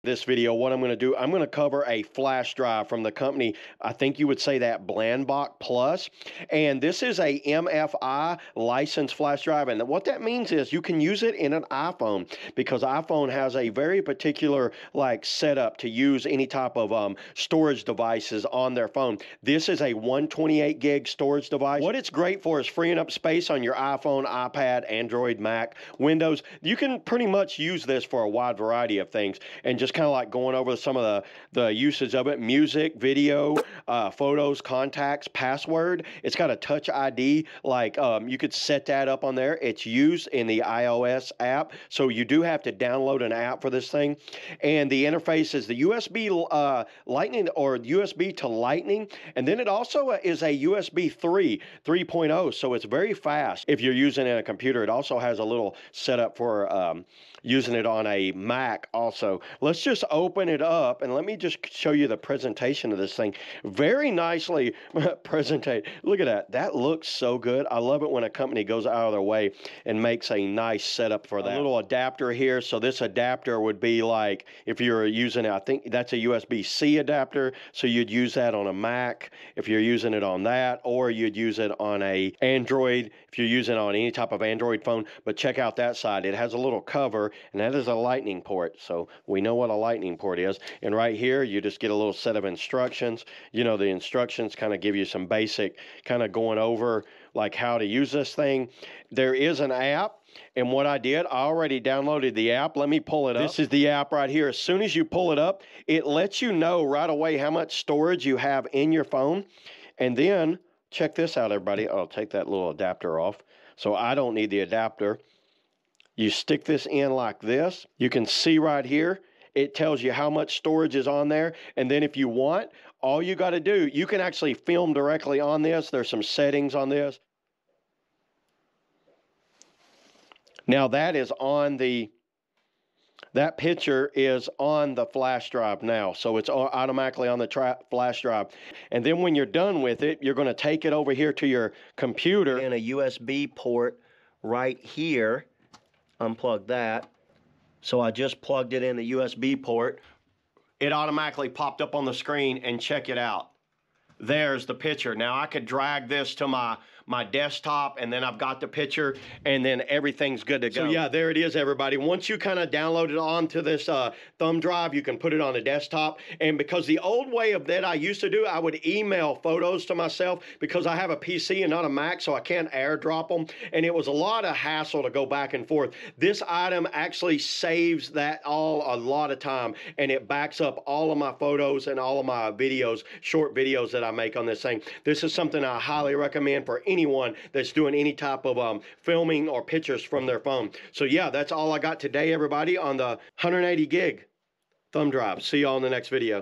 this video, what I'm going to do, I'm going to cover a flash drive from the company, I think you would say that Blandbach Plus, and this is a MFi licensed flash drive, and what that means is you can use it in an iPhone, because iPhone has a very particular like setup to use any type of storage devices on their phone. This is a 128 gig storage device. What it's great for is freeing up space on your iPhone, iPad, Android, Mac, Windows. You can pretty much use this for a wide variety of things, and just kind of like going over some of the usage of it: music, video, photos, contacts, password. It's got a touch ID, like you could set that up on there. It's used in the iOS app, so you do have to download an app for this thing. And the interface is the USB Lightning or USB to Lightning, and then it also is a USB 3.0, so it's very fast if you're using it in a computer. It also has a little setup for using it on a Mac also. Let's just open it up and let me just show you the presentation of this thing. Very nicely presented. Look at that. That looks so good. I love it when a company goes out of their way and makes a nice setup for that. A little adapter here. So this adapter would be like if you're using it, I think that's a USB-C adapter. So you'd use that on a Mac if you're using it on that, or you'd use it on a Android if you're using it on any type of Android phone. But check out that side. It has a little cover, and that is a lightning port. So we know what a lightning port is. And right here, you just get a little set of instructions. You know, the instructions kind of give you some basic kind of going over like how to use this thing. There is an app. And what I did, I already downloaded the app. Let me pull it up. This is the app right here. As soon as you pull it up, it lets you know right away how much storage you have in your phone. And then, check this out, everybody. I'll take that little adapter off. So I don't need the adapter. You stick this in like this. You can see right here, it tells you how much storage is on there. And then if you want, all you got to do, you can actually film directly on this. There's some settings on this. Now that is on that picture is on the flash drive now. So it's automatically on the flash drive. And then when you're done with it, you're going to take it over here to your computer. And a USB port right here. Unplug that. So I just plugged it in the USB port. It automatically popped up on the screen, and check it out. There's the picture. Now I could drag this to my desktop, and then I've got the picture, and then everything's good to go. So yeah, there it is, everybody. Once you kind of download it onto this thumb drive, you can put it on a desktop. And because the old way of that I used to do, I would email photos to myself because I have a PC and not a Mac, so I can't airdrop them. And it was a lot of hassle to go back and forth. This item actually saves that all a lot of time, and it backs up all of my photos and all of my videos, short videos that I make on this thing. This is something I highly recommend for anyone that's doing any type of filming or pictures from their phone. So yeah, that's all I got today, everybody, on the 180 gig thumb drive. See y'all in the next video.